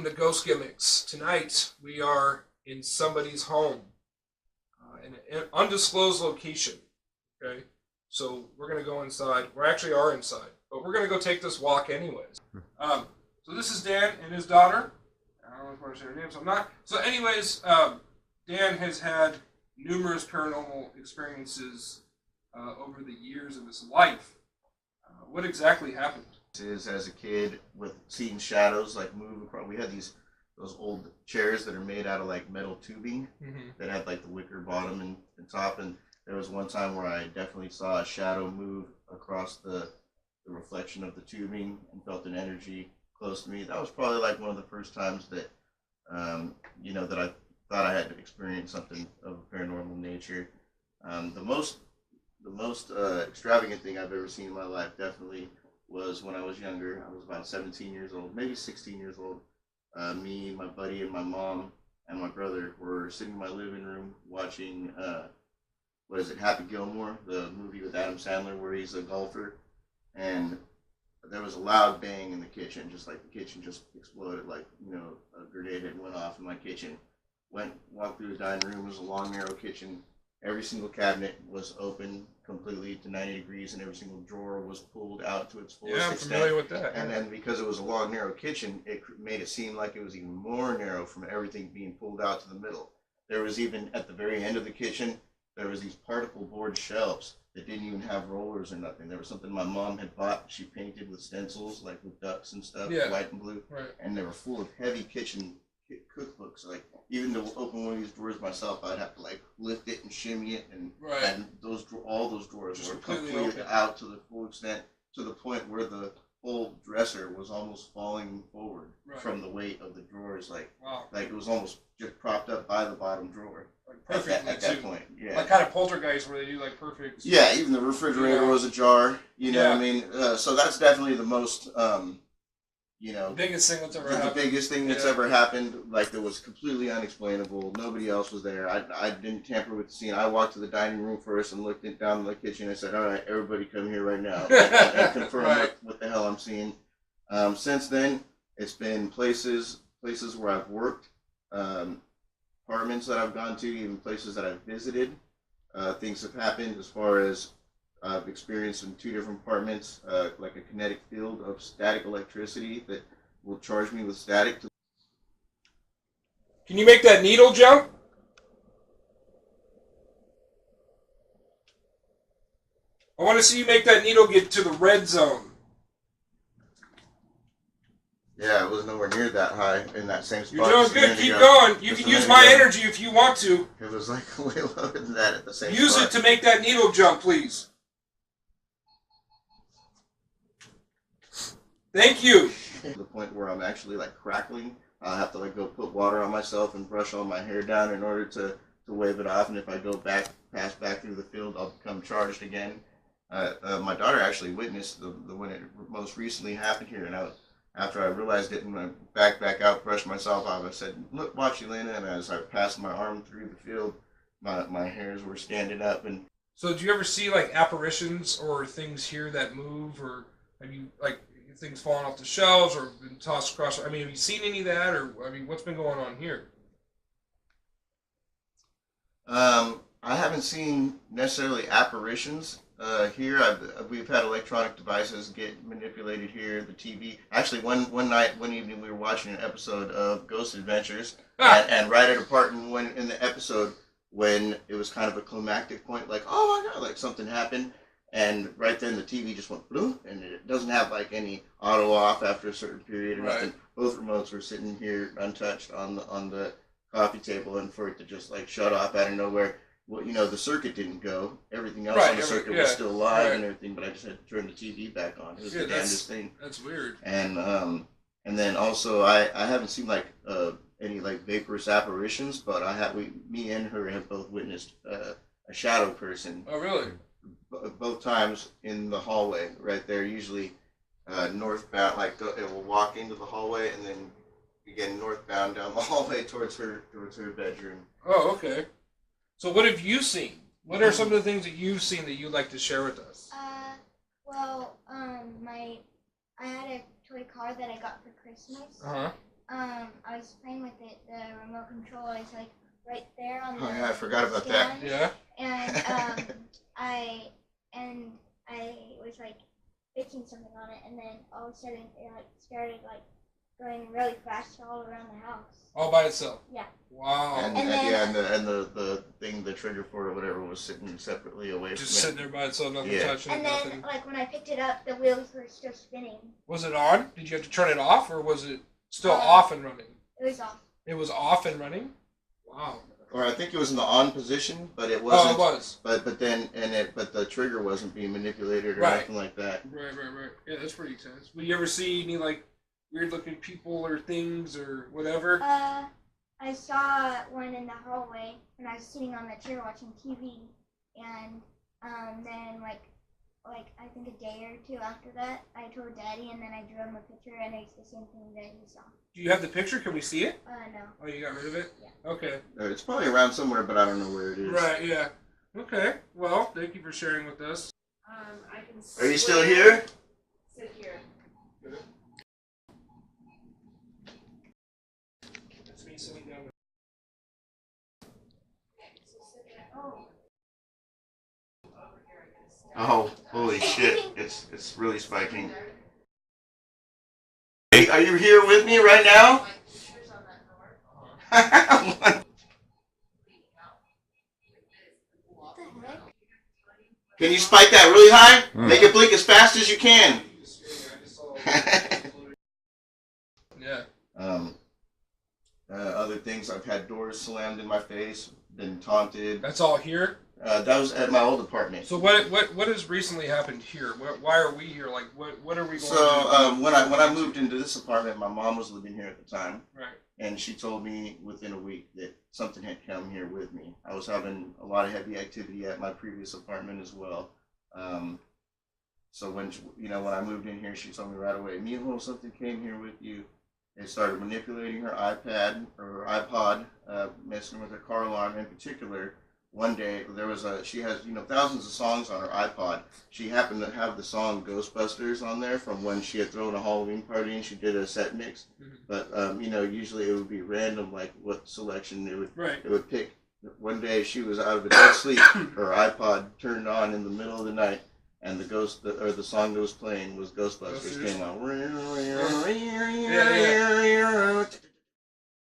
welcome to Ghost Gimmicks. Tonight we are in somebody's home in an undisclosed location. Okay, so we're gonna go inside. We actually are inside, but we're gonna go take this walk anyways. So this is Dan and his daughter. I don't know if I want to say her name, so I'm not. So anyways, Dan has had numerous paranormal experiences over the years of his life. What exactly happened? Is as a kid with seeing shadows like move across. We had those old chairs that are made out of like metal tubing that had like the wicker bottom and top. And there was one time where I definitely saw a shadow move across the reflection of the tubing and felt an energy close to me. That was probably like one of the first times that that I thought I had to experience something of a paranormal nature. The most extravagant thing I've ever seen in my life definitely was when I was younger. I was about 17 years old, maybe 16 years old. Me, my buddy, and my mom and my brother were sitting in my living room watching, Happy Gilmore, the movie with Adam Sandler where he's a golfer. And there was a loud bang in the kitchen, just like the kitchen just exploded, like, a grenade had went off in my kitchen. Walked through the dining room. It was a long, narrow kitchen. Every single cabinet was open completely to 90 degrees, and every single drawer was pulled out to its fullest extent. Yeah, I'm familiar with that. And then because it was a long, narrow kitchen, it made it seem like it was even more narrow from everything being pulled out to the middle. There was even, at the very end of the kitchen, there was these particle board shelves that didn't even have rollers or nothing. There was something my mom had bought. She painted with stencils, like with ducks and stuff, white and blue. Right. And they were full of heavy kitchen cookbooks. Like, even to open one of these drawers myself, I'd have to like lift it and shimmy it, and all those drawers just were completely out to the full extent, to the point where the whole dresser was almost falling forward from the weight of the drawers. Like, like it was almost just propped up by the bottom drawer. Like perfectly at that point, yeah. Like kind of Poltergeist where they do like perfect. Yeah, even the refrigerator was ajar. You know what I mean? So that's definitely the most. Biggest thing that's ever happened. The biggest thing that's ever happened, like, that was completely unexplainable. Nobody else was there. I didn't tamper with the scene. I walked to the dining room first and looked down the kitchen. I said, all right, everybody come here right now and confirm what the hell I'm seeing. Since then, it's been places where I've worked, apartments that I've gone to, even places that I've visited. Things have happened as far as I've experienced in 2 different apartments, like a kinetic field of static electricity that will charge me with static. Can you make that needle jump? I want to see you make that needle get to the red zone. Yeah, it was nowhere near that high in that same spot. You're doing good. Keep going. You can use my energy if you want to. It was like way lower than that at the same spot. Use it to make that needle jump, please. Thank you. To the point where I'm actually like crackling. I'll have to like go put water on myself and brush all my hair down in order to wave it off. And if I go pass back through the field, I'll become charged again. My daughter actually witnessed when it most recently happened here. And after I realized it and I back out, brushed myself off, I said, "Look, watch, Elena." And as I passed my arm through the field, my hairs were standing up. And so, do you ever see like apparitions or things here that move, or have you like things falling off the shelves or been tossed across? I mean, have you seen any of that, or what's been going on here? I haven't seen necessarily apparitions here. We've had electronic devices get manipulated here. The TV. Actually, one evening, we were watching an episode of Ghost Adventures, and right at a part in the episode when it was kind of a climactic point, like, oh my god, like something happened. And right then the TV just went boom, and it doesn't have like any auto off after a certain period or nothing. Both remotes were sitting here untouched on the coffee table, and for it to just like shut off out of nowhere, well, the circuit didn't go. Everything else on the circuit was still live and everything, but I just had to turn the TV back on. It was the damnedest thing. That's weird. And then also I haven't seen like any like vaporous apparitions, but me and her have both witnessed a shadow person. Oh, really? Both times in the hallway right there, usually northbound, like it will walk into the hallway and then again northbound down the hallway towards her bedroom. Oh, okay. So what have you seen? What are some of the things that you've seen that you'd like to share with us? I had a toy car that I got for Christmas. I was playing with it. The remote control is like right there on the. Oh yeah, I forgot about stand. that. Yeah. And I was like fixing something on it, and then all of a sudden it like started like going really fast all around the house. All by itself. Yeah. Wow. And then- the thing, the trigger for it or whatever, was sitting separately away Just from sitting there by itself, nothing Yeah. touching it, And then nothing. like when I picked it up, the wheels were still spinning. Was it on? Did you have to turn it off, or was it still Uh, off and running? It was off. It was off and running. Wow. it. Or I think it was in the on position, but it Oh, wasn't. it was. But the trigger wasn't being manipulated or Right. anything like that. Right. Yeah, that's pretty intense. Would you ever see any like weird-looking people or things or whatever? I saw one in the hallway when I was sitting on the chair watching TV, and then like I think a day or two after that, I told Daddy, and then I drew him a picture, and it's the same thing that he saw. Do you have the picture? Can we see it? No. Oh, you got rid of it? Yeah. Okay. It's probably around somewhere, but I don't know where it is. Right. Yeah. Okay. Well, thank you for sharing with us. I can Are you still swear- here? Sit here. That's me sitting down. So sit there. Oh. Over here, I guess. Oh, holy shit! It's really spiking. Hey, are you here with me right now? My pictures on that door. What the heck? Can you spike that really high? Make it blink as fast as you can. Yeah. Other things, I've had doors slammed in my face, been taunted. That's all here. That was at my old apartment. So what has recently happened here? Why are we here? Like what are we going So to do? when I moved into this apartment, my mom was living here at the time, Right. and she told me within a week that something had come here with me. I was having a lot of heavy activity at my previous apartment as well. So when when I moved in here, she told me right away, Mijo, something came here with you. They started manipulating her iPad or her iPod, messing with her car alarm in particular. One day she has thousands of songs on her iPod. She happened to have the song Ghostbusters on there from when she had thrown a Halloween party and she did a set mix. Mhm. But usually it would be random, like what selection Right. it would pick. One day she was out of a dead sleep. Her iPod turned on in the middle of the night, and the song that was playing was Ghostbusters. Ghostbusters. Came on. Yeah.